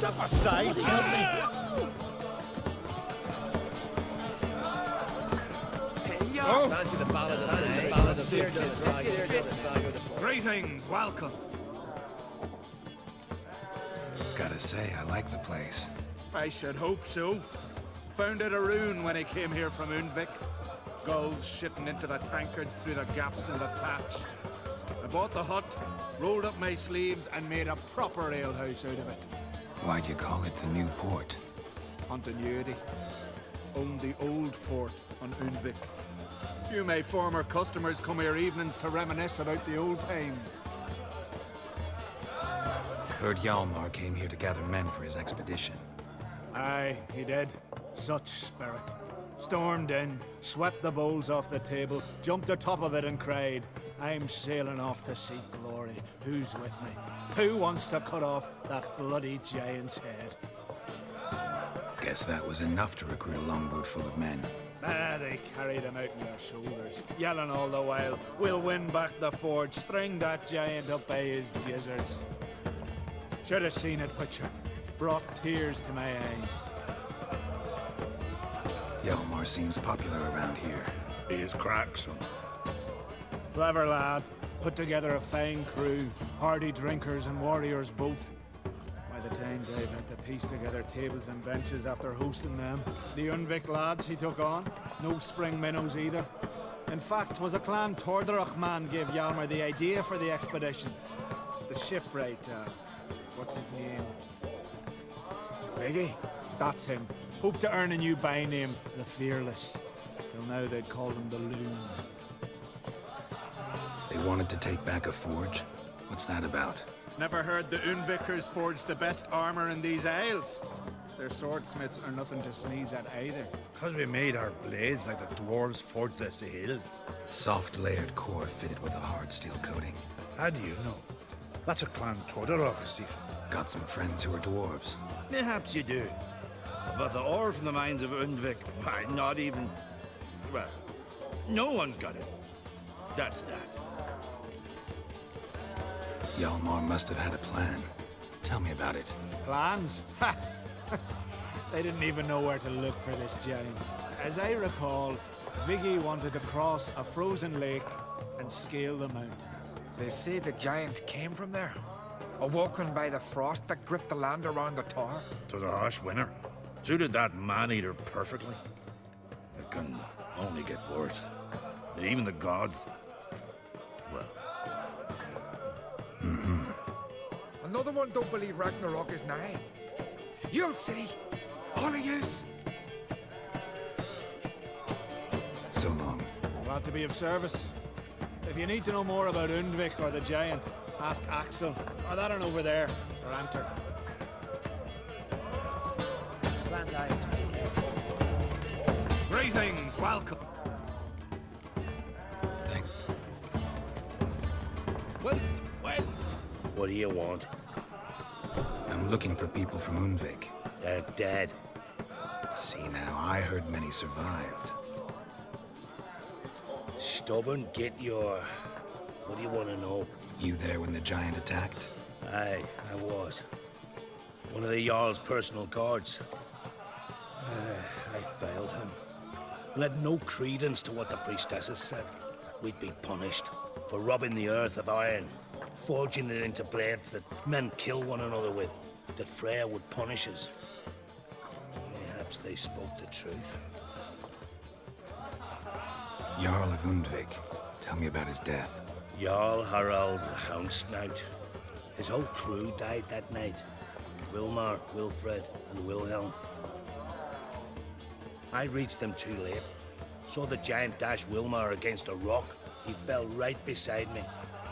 step aside, help me. Oh. Fancy the ballad of the Greetings, welcome. Gotta say, I like the place. I should hope so. Found it a ruin when I came here from Undvik. Gulls shitting into the tankards through the gaps in the thatch. I bought the hut, rolled up my sleeves, and made a proper alehouse out of it. Why'd you call it the New Port? Continuity. Owned the old port on Undvik. Few of my former customers come here evenings to reminisce about the old times. Heard Hjalmar came here to gather men for his expedition. Aye, he did. Such spirit. Stormed in, swept the bowls off the table, jumped atop of it and cried, "I'm sailing off to seek glory. Who's with me? Who wants to cut off that bloody giant's head?" Guess that was enough to recruit a longboat full of men. They carried him out on their shoulders, yelling all the while, "We'll win back the forge, string that giant up by his gizzards." Should have seen it, Witcher. Brought tears to my eyes. Hjalmar seems popular around here. He is cracksome. Clever lad. Put together a fine crew. Hardy drinkers and warriors both. By the times I've had to piece together tables and benches after hosting them. The Undvik lads he took on. No spring minnows either. In fact, was a clan Tordarach man gave Hjalmar the idea for the expedition. The shipwright, what's his name? Viggy? That's him. Hoped to earn a new byname, the Fearless. Till now they'd called him the Loon. They wanted to take back a forge? What's that about? Never heard the Undvikers forge the best armor in these isles. Their swordsmiths are nothing to sneeze at either. Because we made our blades like the dwarves forged their sails. Soft layered core fitted with a hard steel coating. How do you know? That's a clan Tordarach secret. Got some friends who are dwarves. Perhaps you do. But the ore from the mines of Undvik, why, not even... Well, no one's got it. That's that. Hjalmar must have had a plan. Tell me about it. Plans? Ha! They didn't even know where to look for this giant. As I recall, Viggy wanted to cross a frozen lake and scale the mountains. They say the giant came from there, awoken by the frost that gripped the land around the tower. To the harsh winter. Suited that man-eater perfectly. It can only get worse. And even the gods... well... Another one don't believe Ragnarok is nigh. You'll see. All of yous. So long. Glad to be of service. If you need to know more about Undvik or the giant, ask Axel, or that one over there, or Anter. Greetings, welcome. Thank... Well, what do you want? I'm looking for people from Undvik. They're dead. See now, I heard many survived. Stubborn, get your... What do you want to know? You there when the giant attacked? Aye, I was. One of the Jarl's personal guards. I failed him. Led no credence to what the priestesses said. That we'd be punished for robbing the earth of iron, forging it into blades that men kill one another with, that Freya would punish us. Perhaps they spoke the truth. Jarl of Undvik. Tell me about his death. Jarl Harald the Houndsnout. His whole crew died that night. Wilmar, Wilfred, and Wilhelm. I reached them too late. Saw the giant dash Wilmar against a rock. He fell right beside me.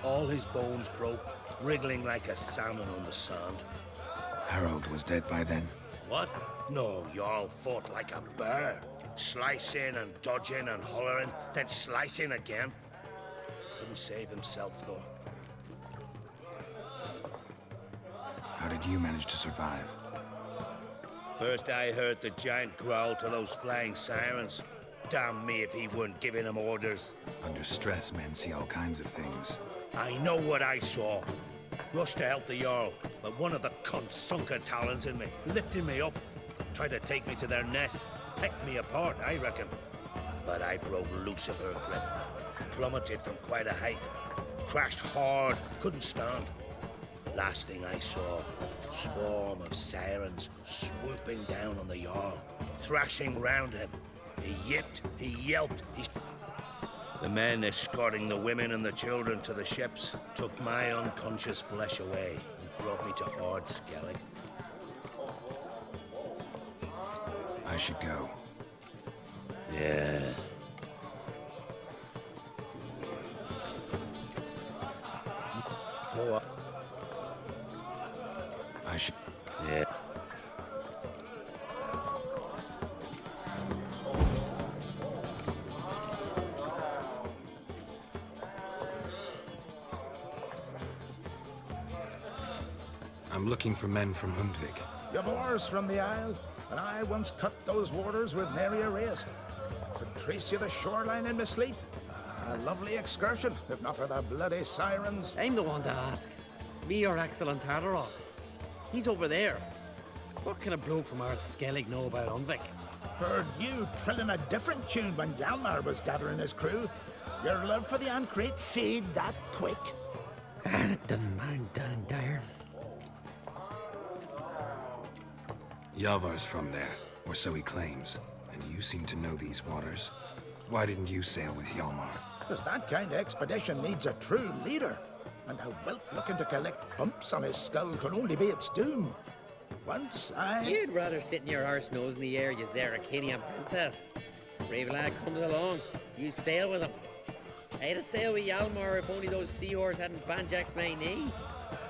All his bones broke, wriggling like a salmon on the sand. Harold was dead by then? What? No, Jarl fought like a bear. Slicing and dodging and hollering, then slicing again. Couldn't save himself, though. How did you manage to survive? First I heard the giant growl to those flying sirens. Damn me if he weren't giving them orders. Under stress, men see all kinds of things. I know what I saw. Rushed to help the Jarl, but one of the cunts sunk her talons in me, lifting me up. Tried to take me to their nest, pecked me apart, I reckon. But I broke loose of her grip, plummeted from quite a height, crashed hard, couldn't stand. Last thing I saw, swarm of sirens swooping down on the Jarl, thrashing round him. He yipped, he yelped, The men escorting the women and the children to the ships took my unconscious flesh away and brought me to Undvik. I should go. Yeah. Go up. I should... Yeah. I'm looking for men from Undvik. You've oars from the Isle, and I once cut those waters with nary a race. Could trace you the shoreline in my sleep. A lovely excursion, if not for the bloody sirens. I'm the one to ask. Me or excellent Tardarok. He's over there. What can a bloke from Undvik know about Undvik? Heard you trilling a different tune when Hjalmar was gathering his crew. Your love for the Ancrate fade that quick. That doesn't mind down there. Yavar's from there, or so he claims. And you seem to know these waters. Why didn't you sail with Hjalmar? Because that kind of expedition needs a true leader. And a whelp looking to collect bumps on his skull could only be its doom. Once I... You'd rather sit in your arse nose in the air, you Zarakinian princess. Brave lad comes along, you sail with him. I'd have sailed with Hjalmar if only those seahorses hadn't banjaxed my knee.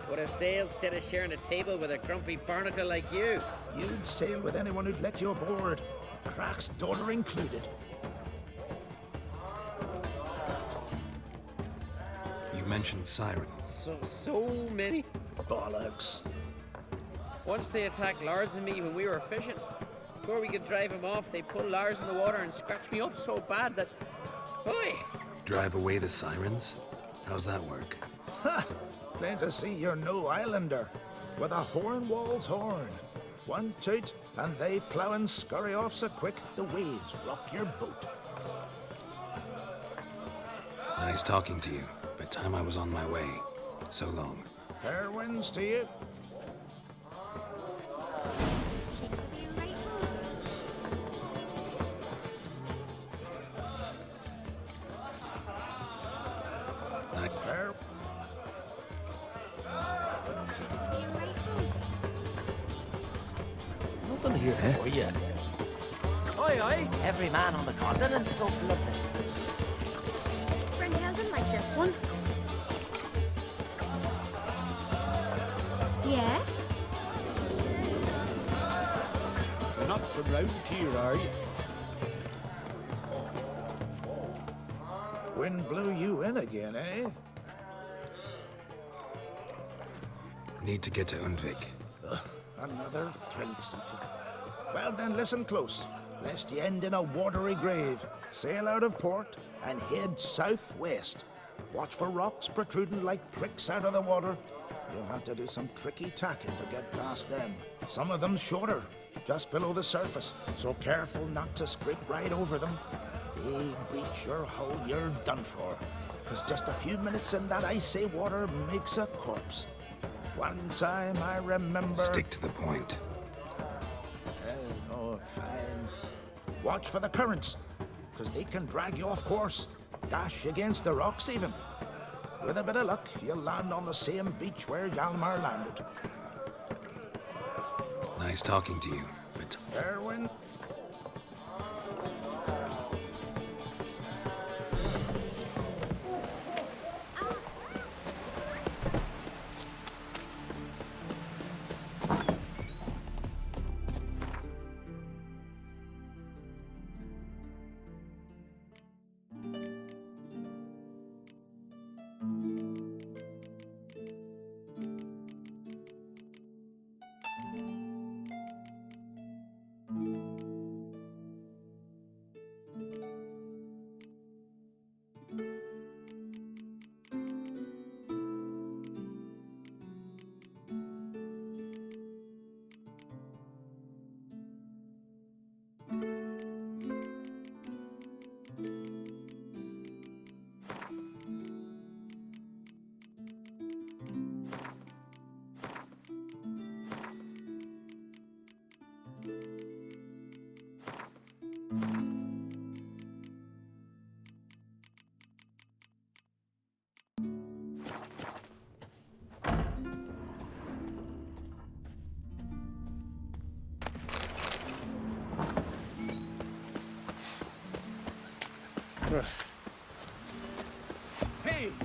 Would have sailed instead of sharing a table with a grumpy barnacle like you. You'd sail with anyone who'd let you aboard. Crach's daughter included. You mentioned sirens. So many. Bollocks. Once they attacked Lars and me when we were fishing. Before we could drive him off, they pulled Lars in the water and scratched me up so bad that... Oi! Drive away the sirens? How's that work? Ha! Plain to see you're no islander. With a horn wall's horn. One toot, and they plough and scurry off so quick the waves rock your boat. Nice talking to you, but time I was on my way. So long. Fair winds to you. Fair. Nothing here for you. Oi, oi! Every man on the continent's so bloodless. Brynhild's like this one. Yeah? You're not from round here, are you? Wind blew you in again, eh? Need to get to Undvik. Another thrill seeker. Well then, listen close, lest you end in a watery grave. Sail out of port and head southwest. Watch for rocks protruding like pricks out of the water. You'll have to do some tricky tacking to get past them. Some of them shorter, just below the surface, so careful not to scrape right over them. They breach your hull, you're done for. 'Cause just a few minutes in that icy water makes a corpse. One time I remember... Stick to the point. Oh, fine. Watch for the currents, 'cause they can drag you off course. Dash against the rocks even. With a bit of luck, you'll land on the same beach where Hjalmar landed. Nice talking to you, but... Fair wind.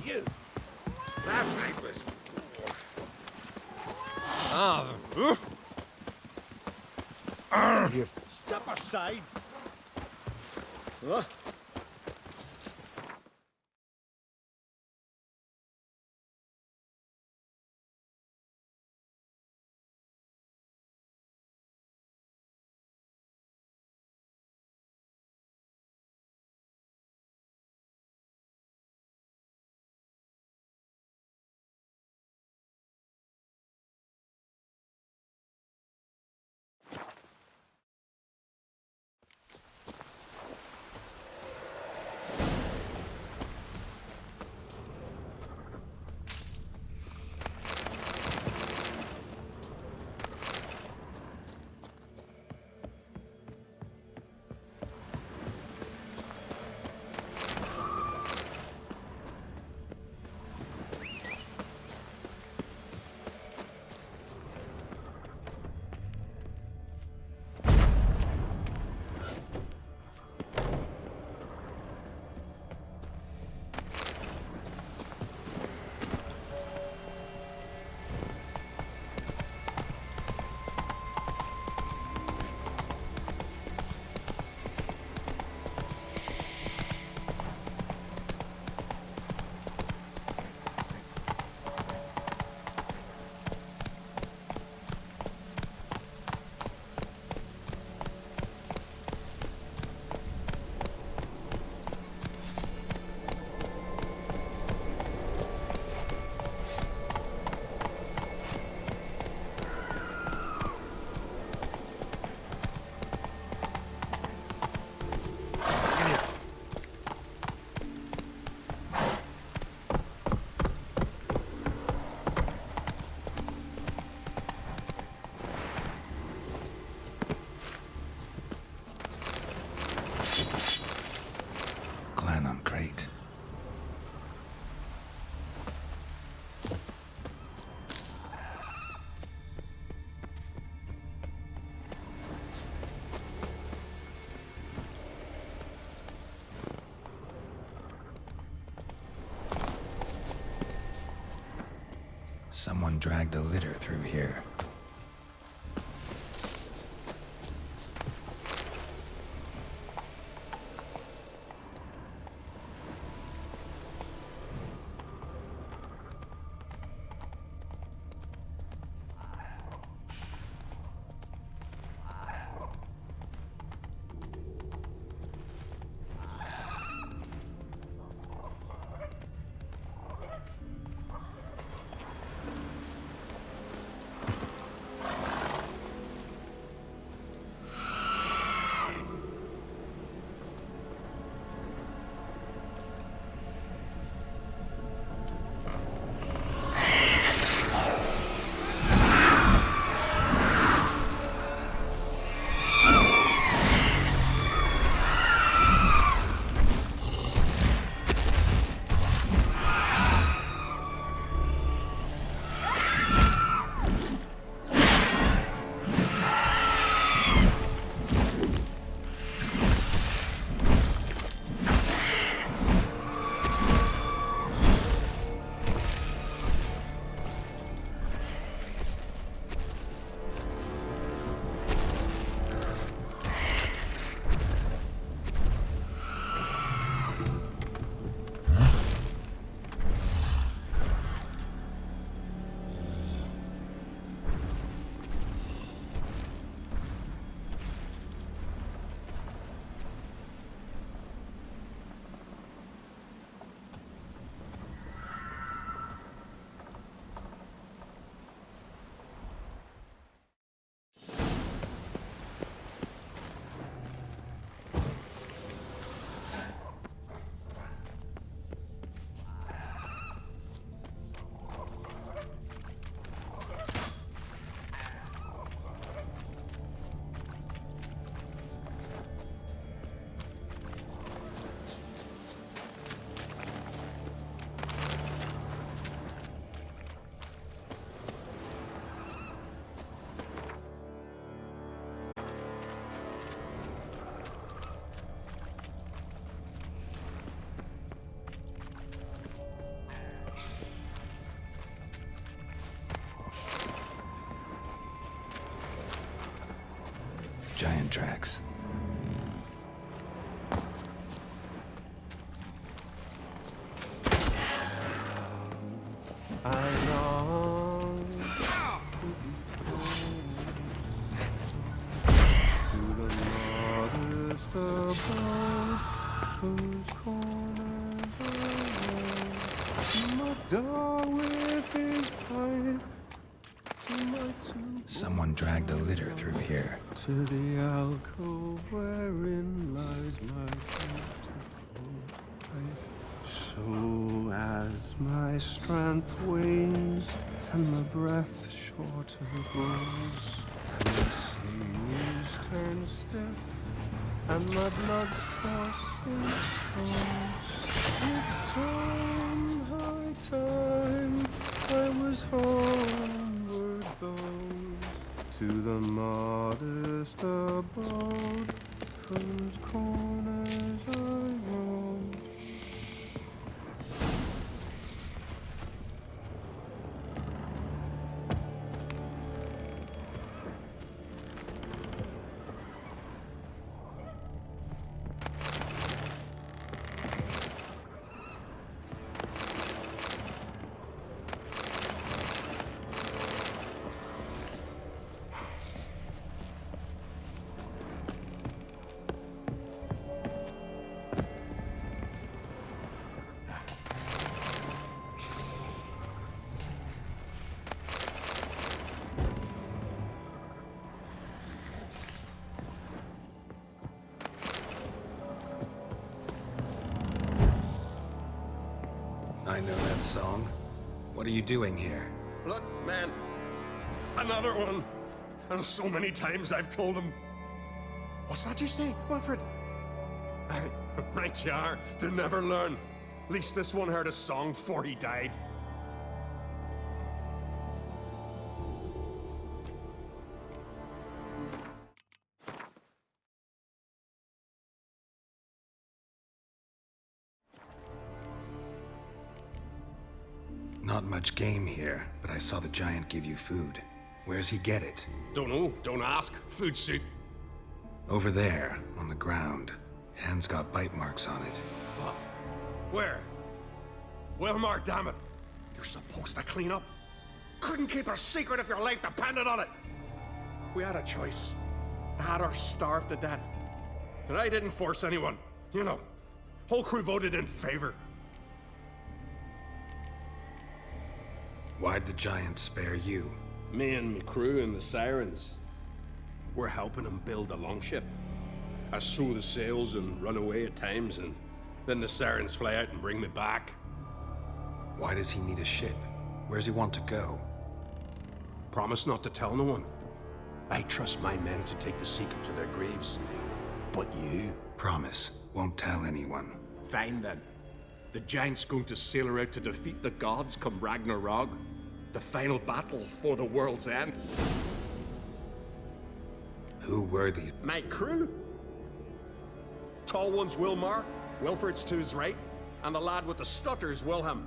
You. Last night was... Step aside. Great. Someone dragged a litter through here. tracks. I long to the modest abode whose corners are Madar with his pipe to my tomb. Someone dragged a litter through here. To the alcove wherein lies my beautiful wife. So as my strength wanes and my breath shorter grows, and the sinews turn stiff, and my blood's coursing stones, it's time, high time, I was homeward bound to the modest abode whose corners I roam. I know that song. What are you doing here? Look, man. Another one. And so many times I've told him. What's that you say, Wilfred? Right you are. They never learn. At least this one heard a song before he died. Not much game here, but I saw the giant give you food. Where's he get it? Don't know. Don't ask. Food suit. Over there, on the ground. Hand's got bite marks on it. What? Where? Wilmar, damn it. You're supposed to clean up. Couldn't keep a secret if your life depended on it. We had a choice. Had her starved to death. And I didn't force anyone. You know, whole crew voted in favor. Why'd the giant spare you? Me and my crew and the Sirens. We're helping him build a longship. I sew the sails and run away at times, and then the Sirens fly out and bring me back. Why does he need a ship? Where's he want to go? Promise not to tell no one. I trust my men to take the secret to their graves. But you? Promise. Won't tell anyone. Fine then. The giant's going to sail her out to defeat the gods come Ragnarok. The final battle for the world's end. Who were these? My crew. Tall one's Wilmar, Wilfred's to his right, and the lad with the stutter's Wilhelm.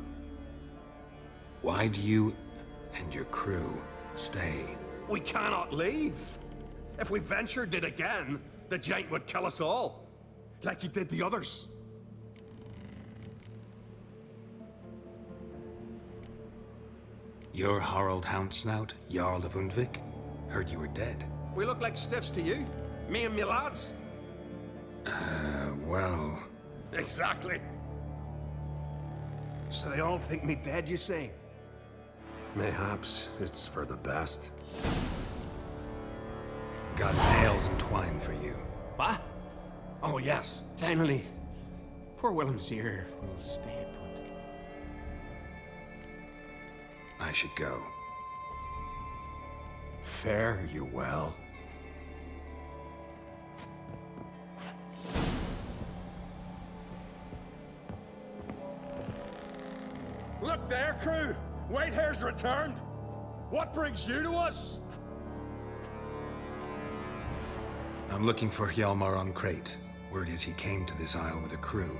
Why do you and your crew stay? We cannot leave. If we ventured it again, the giant would kill us all, like he did the others. You're Harald Houndsnout, Jarl of Undvik? Heard you were dead. We look like stiffs to you, me and me lads. Well... Exactly. So they all think me dead, you say? Mayhaps it's for the best. Got nails and twine for you. What? Oh, yes, finally. Poor Willem's ear will stay put. I should go. Fare you well. Look there, crew! Whitehair's returned! What brings you to us? I'm looking for Hjalmar on Crate. Word is he came to this isle with a crew,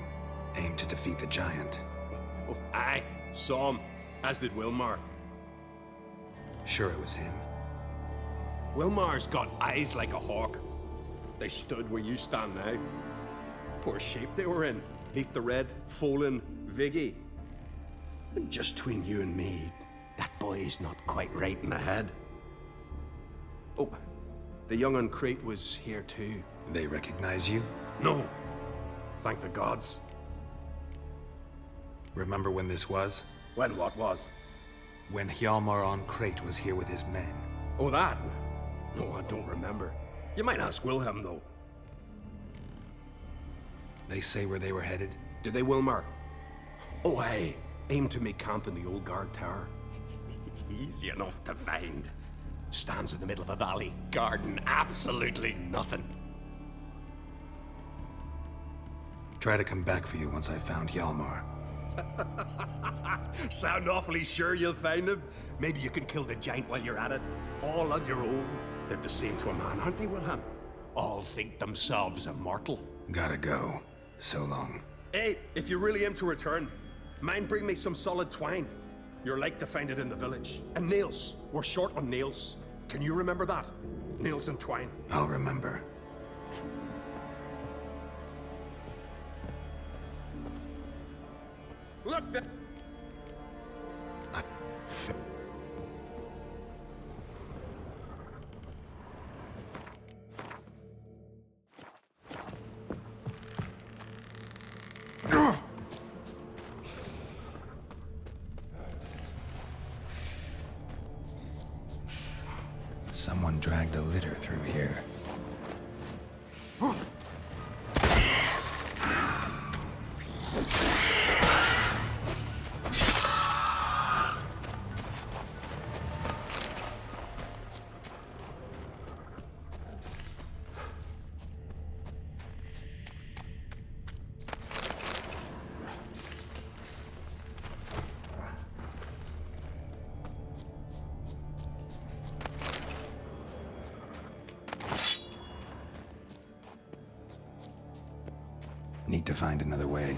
aimed to defeat the giant. Oh, aye, saw him, as did Wilmar. Sure it was him. Wilmar's got eyes like a hawk. They stood where you stand now. Poor shape they were in. Neath the red, Folin, Viggy. And just between you and me, that boy's not quite right in the head. Oh, the young on Crete was here too. They recognize you? No. Thank the gods. Remember when this was? When what was? When Hjalmar on Crete was here with his men. Oh, that? No, I don't remember. You might ask Wilhelm, though. They say where they were headed? Did they, Wilmar? Oh, aye. Aim to make camp in the old guard tower. Easy enough to find. Stands in the middle of a valley. Garden, absolutely nothing. Try to come back for you once I found Hjalmar. Sound awfully sure you'll find him? Maybe you can kill the giant while you're at it. All on your own. They're the same to a man, aren't they, Wilhelm? All think themselves immortal. Gotta go. So long. Hey, if you really aim to return, mind bring me some solid twine. You're like to find it in the village. And nails. We're short on nails. Can you remember that? Nails and twine. I'll remember. Look, that... Someone dragged a litter through here. Need to find another way.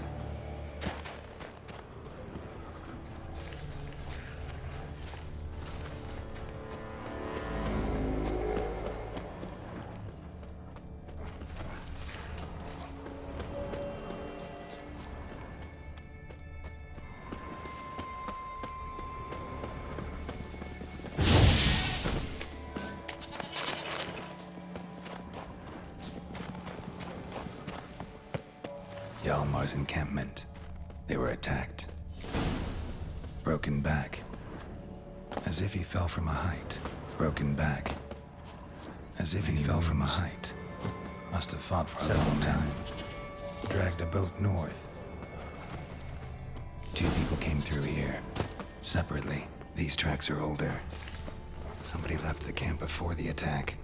Hjalmar's encampment. They were attacked. Broken back. As if he fell from a height. Broken back. As if he fell from a height. Must have fought for a long time. Dragged a boat north. 2 people came through here. Separately. These tracks are older. Somebody left the camp before the attack.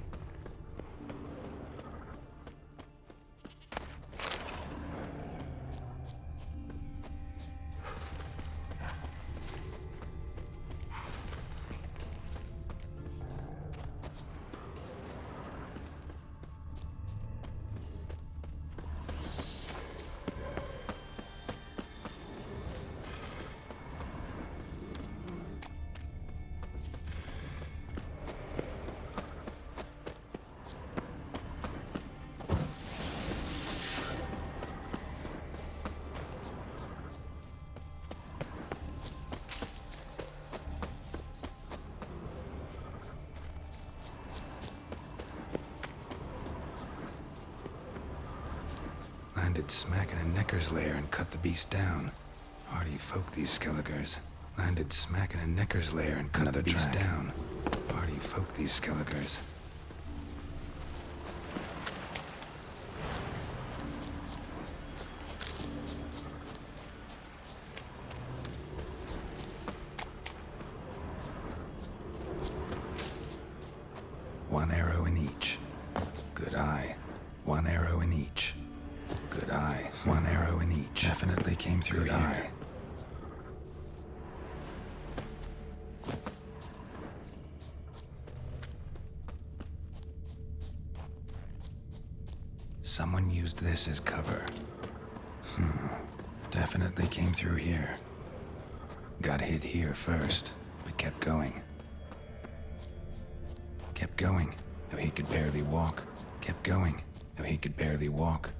Landed smack in a necker's lair and cut the beast down. Hardy folk, these skelligers. Landed smack in a necker's lair and cut the beast down. Hardy folk, these skelligers. One arrow in each. Good eye. One arrow in each. Good eye. One arrow in each. Definitely came through here. Eye. Someone used this as cover. Definitely came through here. Got hit here first, but kept going. Kept going, though he could barely walk. Kept going. though he could barely walk.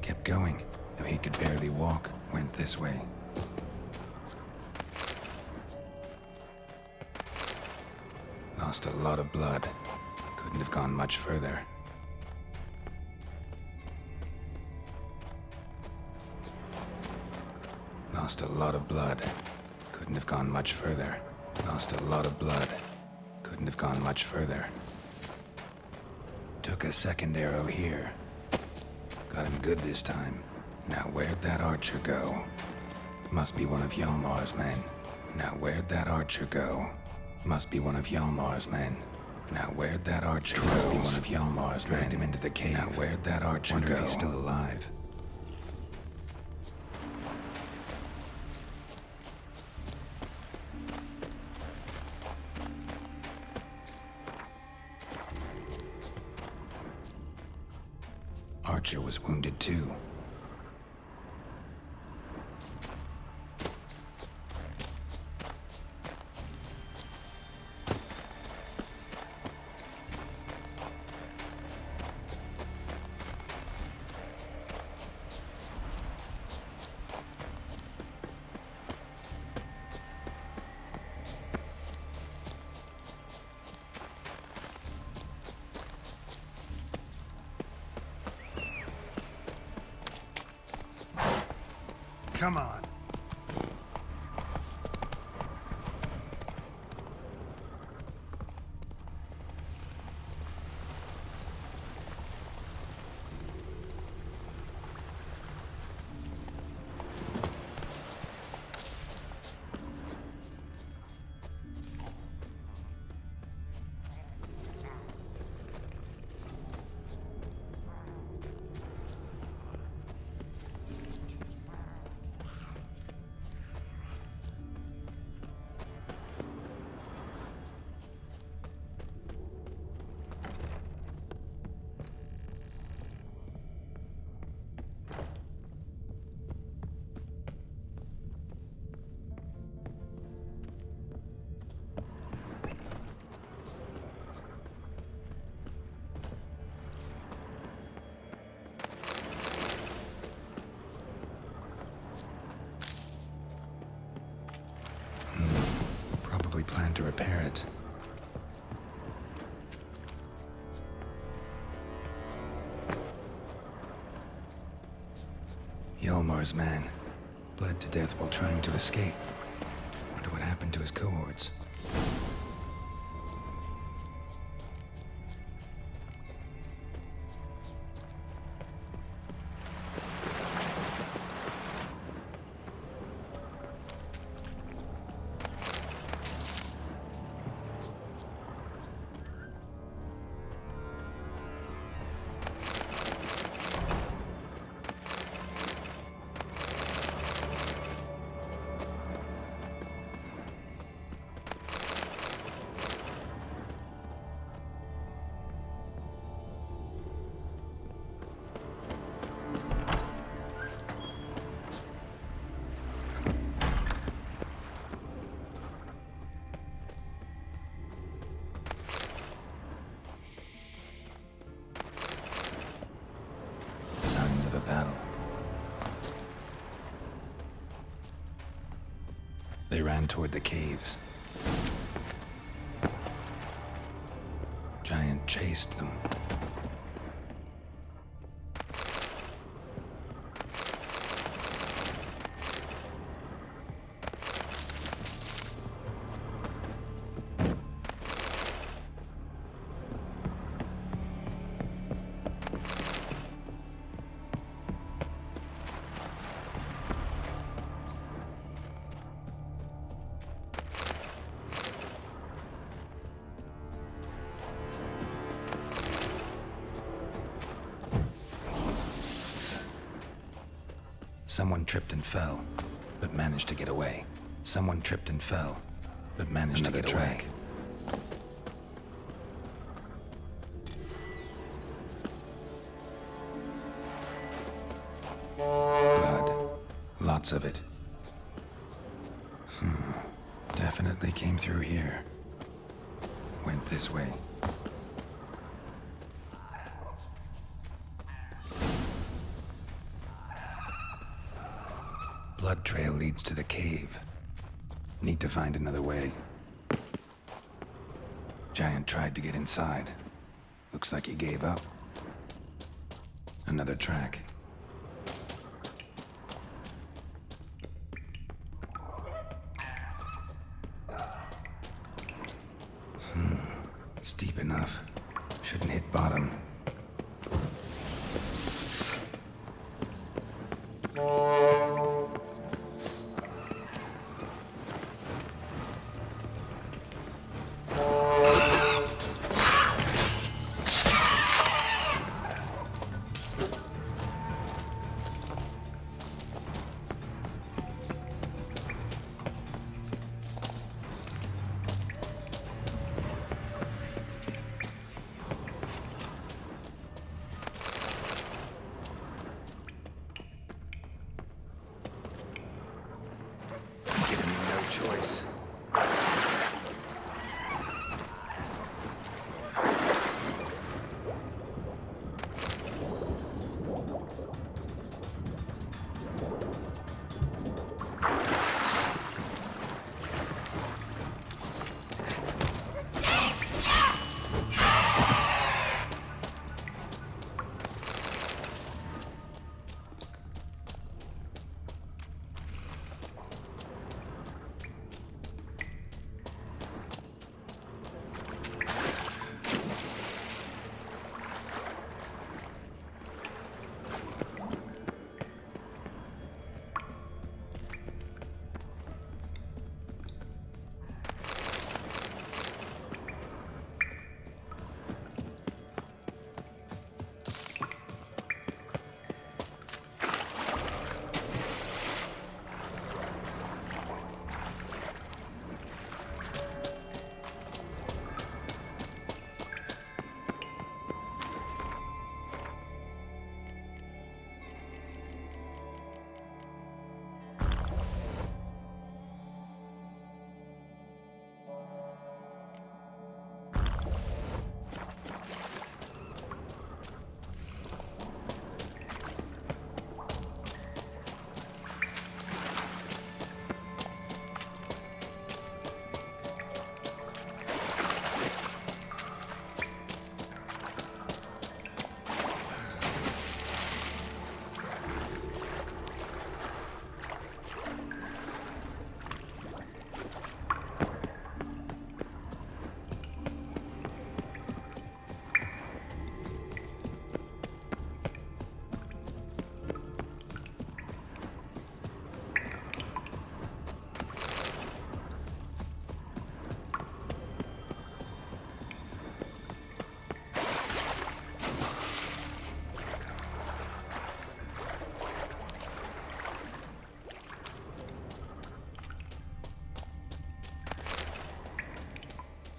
Kept going, though he could barely walk, went this way. Lost a lot of blood. Couldn't have gone much further. Lost a lot of blood. Couldn't have gone much further. Lost a lot of blood. Couldn't have gone much further. Took a second arrow here. Got him good this time. Now where'd that archer go? Must be one of Hjalmar's men. Now where'd that archer go? Must be one of Hjalmar's men. Now where'd that archer go? Must be one of Hjalmar's men. Dragged him into the cave. Now where'd that archer go? Wonder if he's still alive. Archer was wounded too. Come on. Plan to repair it. Hjalmar's man bled to death while trying to escape. Wonder what happened to his cohorts. Battle. They ran toward the caves. Giant chased them. Someone tripped and fell, but managed to get away. Someone tripped and fell, but managed to get away. Blood. Lots of it. Definitely came through here. Went this way. Blood trail leads to the cave. Need to find another way. Giant tried to get inside. Looks like he gave up. Another track. It's deep enough. Shouldn't hit bottom. Giving me no choice.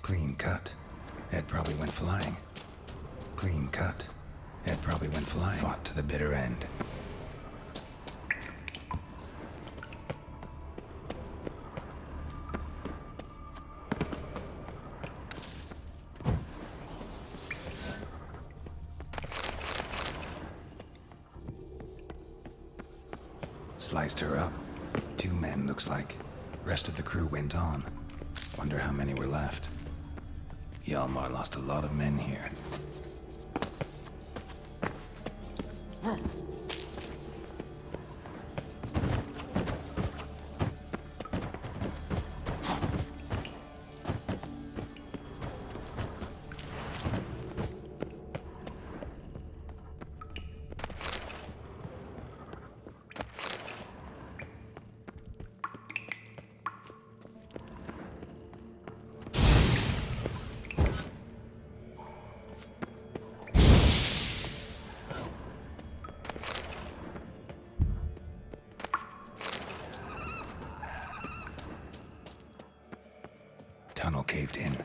Clean cut. Head probably went flying. Clean cut. Head probably went flying. Fought to the bitter end. Sliced her up. 2 men, looks like. Rest of the crew went on. Wonder how many were left. Hjalmar lost a lot of men here. Tunnel caved in.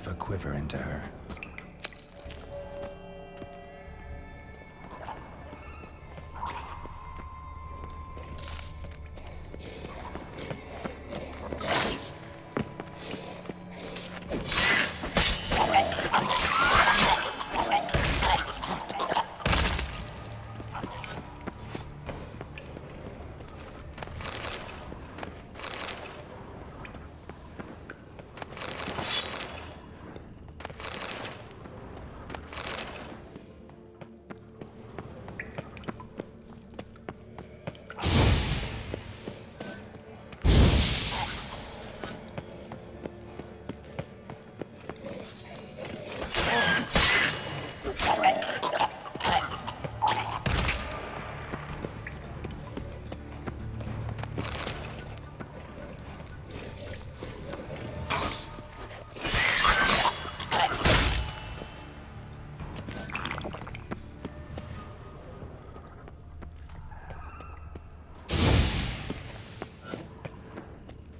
stuff a quiver into her.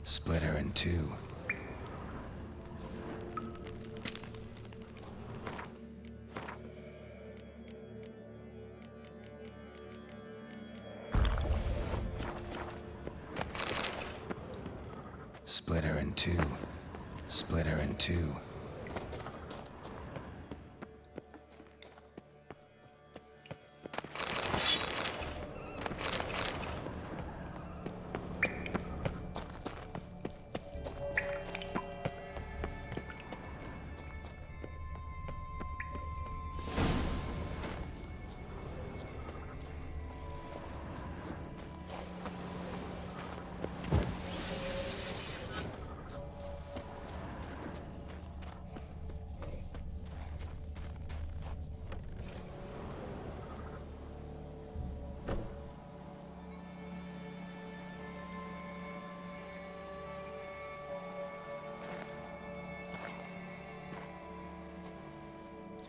Split her in two. Split her in two. Split her in two.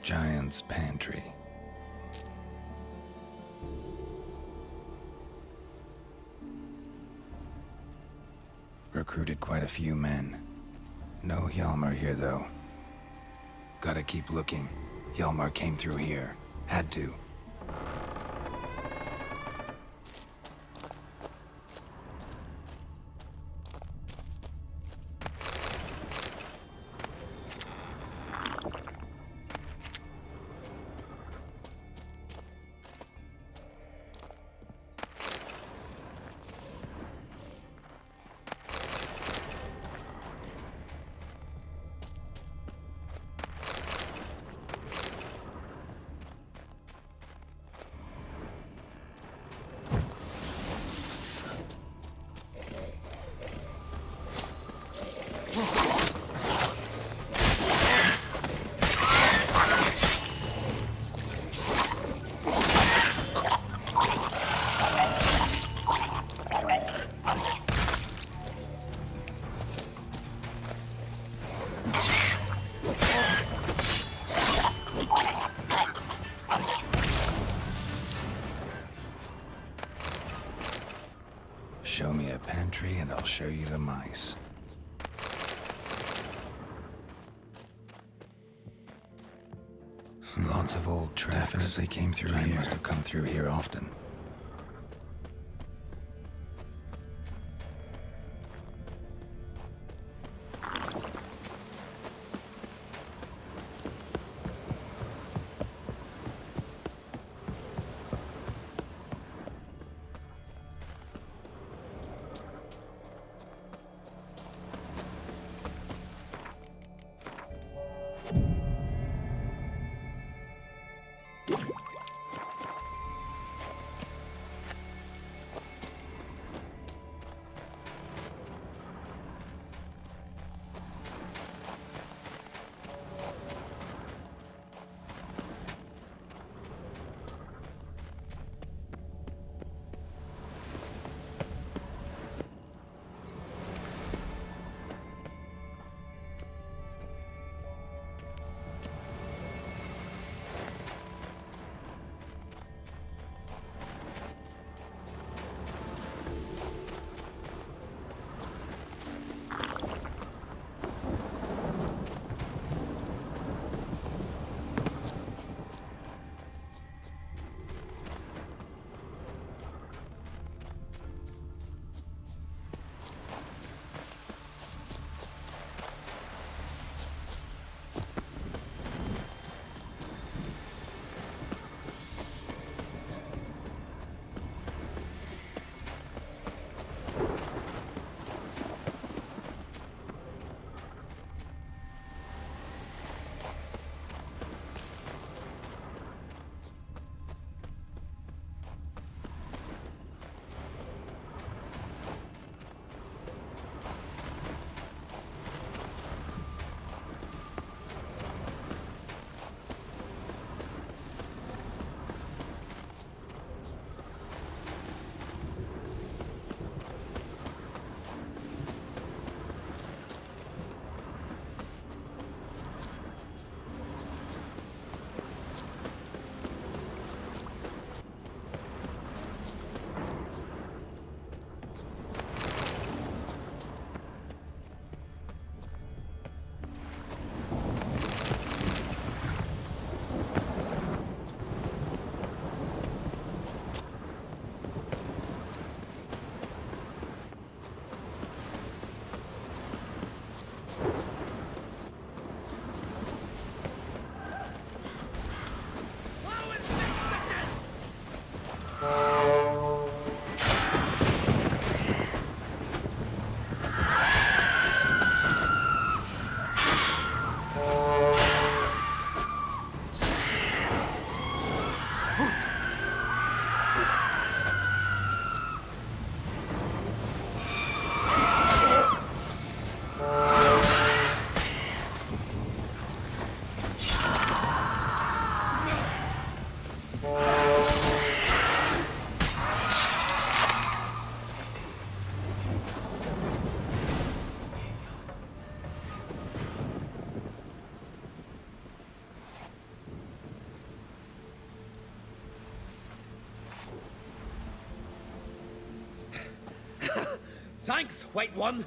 Giant's Pantry. Recruited quite a few men. No Hjalmar here, though. Gotta keep looking. Hjalmar came through here. Had to. Show me a pantry and I'll show you the mice. Lots of old tracks. Definitely came through here. Must have come through here often. Thanks, White One.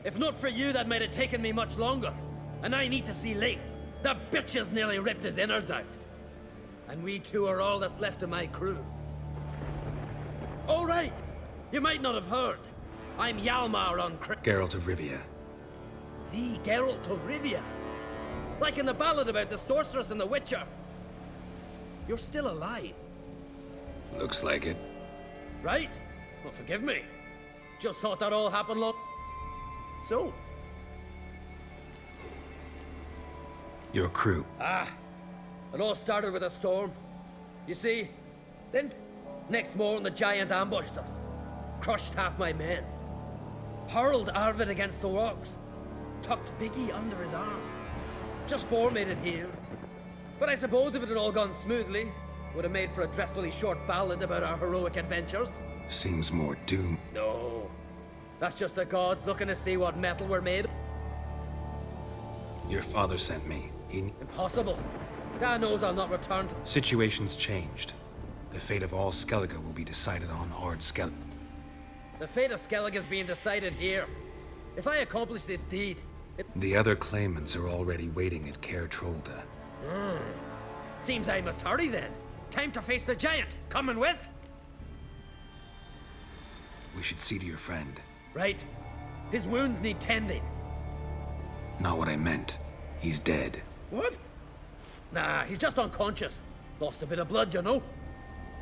If not for you, that might have taken me much longer. And I need to see Leif. The bitch has nearly ripped his innards out. And we two are all that's left of my crew. All right. You might not have heard. I'm Hjalmar on Geralt of Rivia. The Geralt of Rivia. Like in the ballad about the sorceress and the witcher. You're still alive. Looks like it. Right? Well, forgive me. Just thought that all happened long... So? Your crew. It all started with a storm. You see, then next morning the giant ambushed us. Crushed half my men. Hurled Arvid against the rocks. Tucked Viggy under his arm. Just four made it here. But I suppose if it had all gone smoothly, would have made for a dreadfully short ballad about our heroic adventures. Seems more doom. No. That's just the gods looking to see what metal we're made of. Your father sent me. Impossible. Dad knows I'll not return to... Situation's changed. The fate of all Skellige will be decided on Ard Skellige. The fate of Skellige is being decided here. If I accomplish this deed, The other claimants are already waiting at Caer Trolda. Seems I must hurry then. Time to face the giant. Coming with? We should see to your friend. Right. His wounds need tending. Not what I meant. He's dead. What? Nah, he's just unconscious. Lost a bit of blood, you know.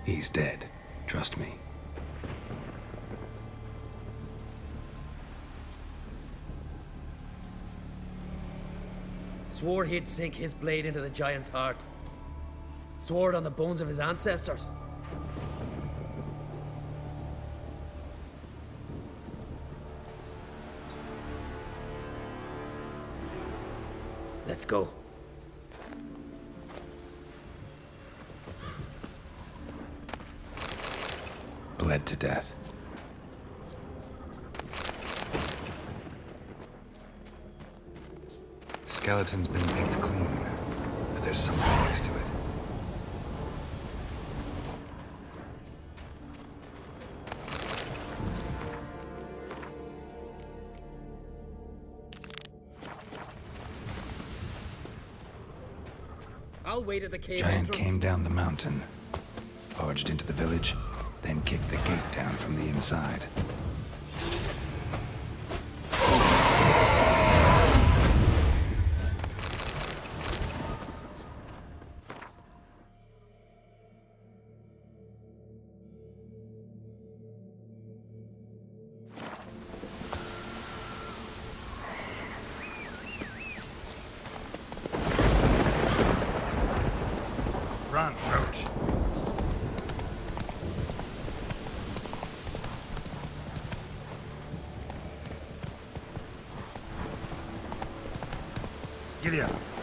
He's dead. Trust me. Swore he'd sink his blade into the giant's heart. Swore it on the bones of his ancestors. Let's go. Bled to death. Skeleton's been baked clean, but there's something next to it. I'll wait at the cave Giant entrance. came down the mountain, barged into the village, then kicked the gate down from the inside. Run, Roach. Giddy up.